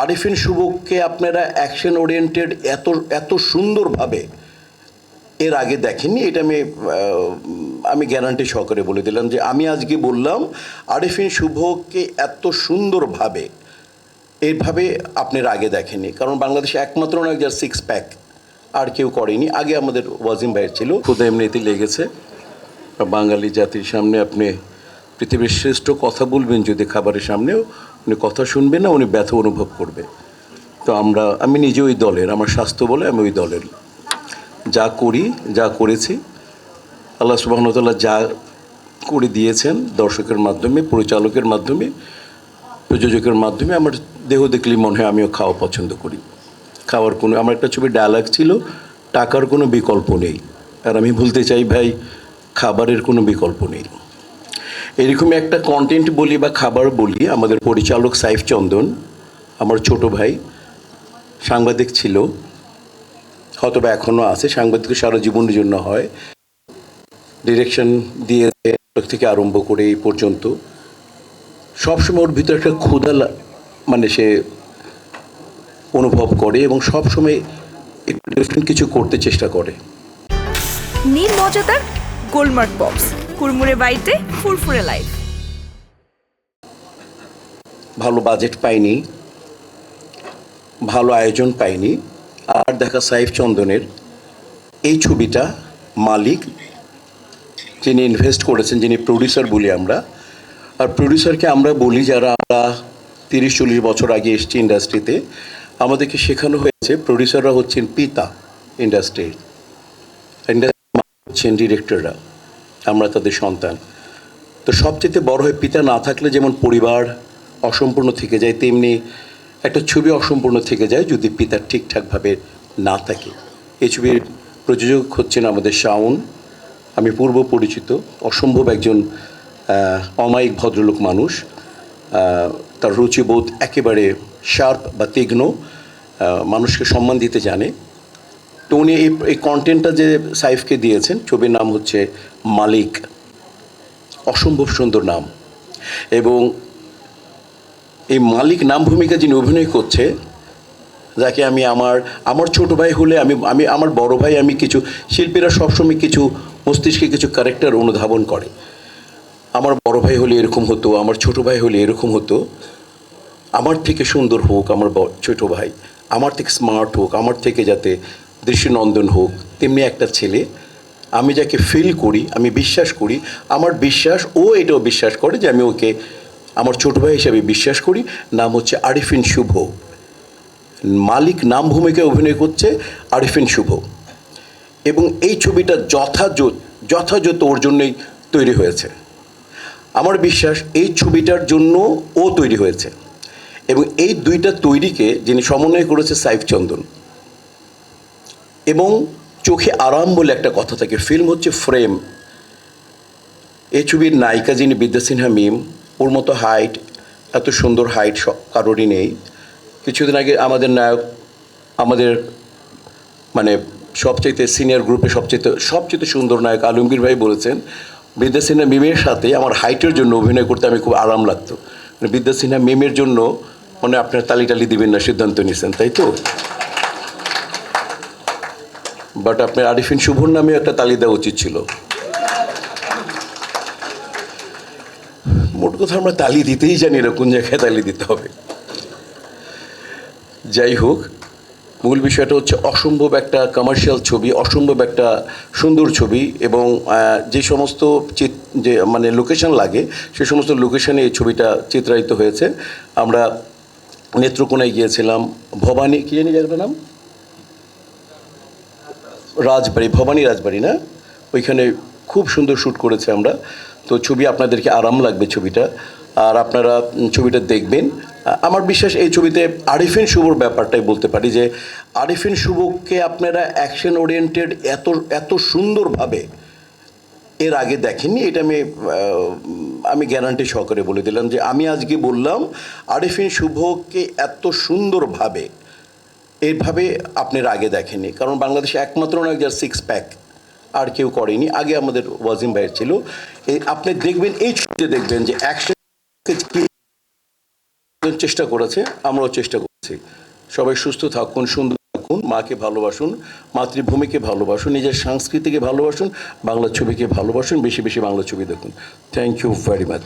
আরিফিন শুভকে আপনারা action oriented এত এত সুন্দরভাবে এর আগে দেখেননি। এটা আমি গ্যারান্টি সহকারে বলে দিলাম যে আমি আজকে বললাম আরিফিন শুভকে এত সুন্দরভাবে এইভাবে আপনারা আগে দেখেননি। কারণ বাংলাদেশে একমাত্র নয় যার সিক্স প্যাক আর কেউ করেনি। আগে আমাদের ওয়াজিম ভাইয়ের ছিল, খুদ এমনিতে লেগেছে। বাঙালি জাতির সামনে আপনি পৃথিবীর শ্রেষ্ঠ কথা বলবেন, যদি খাবারের সামনেও উনি কথা শুনবেন না, উনি ব্যথা অনুভব করবে। তো আমি নিজে ওই দলের, আমার স্বাস্থ্য বলে আমি ওই দলের। যা করি, যা করেছি, আল্লাহ সুবহানাহু ওয়া তাআলা যা করে দিয়েছেন দর্শকের মাধ্যমে, পরিচালকের মাধ্যমে, প্রযোজকের মাধ্যমে, আমার দেহ দেখলেই মনে হয় আমিও খাওয়া পছন্দ করি। আমার একটা ছবির ডায়ালগ ছিল, টাকার কোনো বিকল্প নেই। আর আমি বলতে চাই ভাই, খাবারের কোনো বিকল্প নেই। এরকমই একটা কন্টেন্ট বলি বা খাবার বলি, আমাদের পরিচালক সাইফ চন্দন, আমার ছোট ভাই, সাংবাদিক ছিল, হয়তোবা এখনও আছে। সাংবাদিক সারা জীবনের জন্য হয়। ডিরেকশন দিয়ে থেকে আরম্ভ করে এই পর্যন্ত সবসময় ওর ভিতরে একটা ক্ষুধা মানে সে অনুভব করে এবং সবসময় একটু ডিফারেন্ট কিছু করতে চেষ্টা করে। নীল মজাদার গোলমার্ক পপস, কুড়মুড়ে বাইটে ফুরফুরে লাইফ। ভালো বাজেট পাইনি, ভালো আয়োজন পাইনি। আর দেখা সাইফ চন্দনের এই ছবিটা মালিক, যিনি ইনভেস্ট করেছেন, যিনি প্রডিউসার বলি আমরা। আর প্রডিউসারকে আমরা বলি যারা আমরা 30-40 বছর আগে এসেছি ইন্ডাস্ট্রিতে, আমাদেরকে শেখানো হয়েছে প্রডিউসাররা হচ্ছেন পিতা ইন্ডাস্ট্রির, হচ্ছেন ডিরেক্টররা, আমরা তাদের সন্তান। তো সবচেয়ে বড় হয় পিতা না থাকলে যেমন পরিবার অসম্পূর্ণ থেকে যায়, তেমনি একটা ছবি অসম্পূর্ণ থেকে যায় যদি পিতা ঠিকঠাকভাবে না থাকে। এই ছবির প্রযোজক হচ্ছেন আমাদের শাওন। আমি পূর্ব পরিচিত, অসম্ভব একজন অমায়িক ভদ্রলোক মানুষ। তার রুচিবোধ একেবারে শার্প বা তীক্ষ্ণ, মানুষকে সম্মান দিতে জানে। তো উনি এই কন্টেন্টটা যে সাইফকে দিয়েছেন, ছবির নাম হচ্ছে মালিক, অসম্ভব সুন্দর নাম। এবং এই মালিক নাম ভূমিকা যিনি অভিনয় করছে, যাকে আমি আমার ছোট ভাই হলে আমি আমার বড় ভাই, আমি কিছু শিল্পীরা সবসময় কিছু মস্তিষ্কে কিছু ক্যারেক্টার অনুধাবন করে। আমার বড় ভাই হলে এরকম হতো, আমার ছোট ভাই হলে এরকম হতো, আমার থেকে সুন্দর হোক আমার ছোট ভাই, আমার থেকে স্মার্ট হোক, আমার থেকে যাতে দৃষ্টিনন্দন হোক। তেমনি একটা ছেলে, আমি যাকে ফিল করি, আমি বিশ্বাস করি, আমার বিশ্বাস ও এটাও বিশ্বাস করে যে আমি ওকে আমার ছোট ভাই হিসাবে বিশ্বাস করি। নাম হচ্ছে আরিফিন শুভ। মালিক নাম ভূমিকায় অভিনয় করছে আরিফিন শুভ। এবং এই ছবিটা যথাযথ ওর জন্যই তৈরি হয়েছে। আমার বিশ্বাস এই ছবিটার জন্য ও তৈরি হয়েছে। এবং এই দুইটা তৈরিকে যিনি সমন্বয় করেছে সাইফ চন্দন। এবং চোখে আরাম বলে একটা কথা থাকে, ফিল্ম হচ্ছে ফ্রেম। এই ছবির নায়িকা যিনি বিদ্যা সিনহা মিম, ওর মতো হাইট, এত সুন্দর হাইট কারোরই নেই। কিছুদিন আগে আমাদের নায়ক, আমাদের মানে সবচেয়ে সিনিয়র গ্রুপে সবচেয়ে সুন্দর নায়ক আলমগীর ভাই বলেছেন, বিদ্যা সিনহা মিমের সাথে আমার হাইটের জন্য অভিনয় করতে আমি খুব আরাম লাগতো। মানে বিদ্যা সিনহা মিমের জন্য মানে আপনার তালি দিবেন না সিদ্ধান্ত নিয়েছেন, তাই তো? বাট আপনার আরিফিন শুভর নামে একটা তালি দেওয়া উচিত ছিল। মোট কথা আমরা তালি দিতেই জানি না কোন জায়গায় তালি দিতে হবে। যাই হোক, মূল বিষয়টা হচ্ছে অসম্ভব একটা কমার্শিয়াল ছবি, অসম্ভব একটা সুন্দর ছবি। এবং যে সমস্ত মানে লোকেশন লাগে, সে সমস্ত লোকেশনে এই ছবিটা চিত্রায়িত হয়েছে। আমরা নেত্রকোনায় গিয়েছিলাম, ভবানী, কী জানি জায়গাটার নাম, রাজবাড়ি, ভবানী রাজবাড়ি না, ওইখানে খুব সুন্দর শ্যুট করেছে আমরা। তো ছবি আপনাদেরকে আরাম লাগবে ছবিটা, আর আপনারা ছবিটা দেখবেন। আমার বিশ্বাস এই ছবিতে আরিফিন শুভর ব্যাপারটাই বলতে পারি যে আরিফিন শুভকে আপনারা অ্যাকশন ওরিয়েন্টেড এত সুন্দরভাবে এর আগে দেখেননি। এটা আমি গ্যারান্টি সহকারে বলে দিলাম যে আমি আজকে বললাম আরিফিন শুভকে এত সুন্দরভাবে এইভাবে আপনারা আগে দেখেননি। কারণ বাংলাদেশে একমাত্র নয় যার সিক্স প্যাক আর কেউ করেনি। আগে আমাদের ওয়াজিম ভাইয়ের ছিল। আপনি দেখবেন এই ছবিতে দেখবেন যে অ্যাকশন চেষ্টা করেছে, আমরাও চেষ্টা করি। সবাই সুস্থ থাকুন, সুন্দর থাকুন, মাকে ভালোবাসুন, মাতৃভূমিকে ভালোবাসুন, নিজের সংস্কৃতিকে ভালোবাসুন, বাংলা ছবিকে ভালোবাসুন, বেশি বেশি বাংলা ছবি দেখুন। Thank you very much.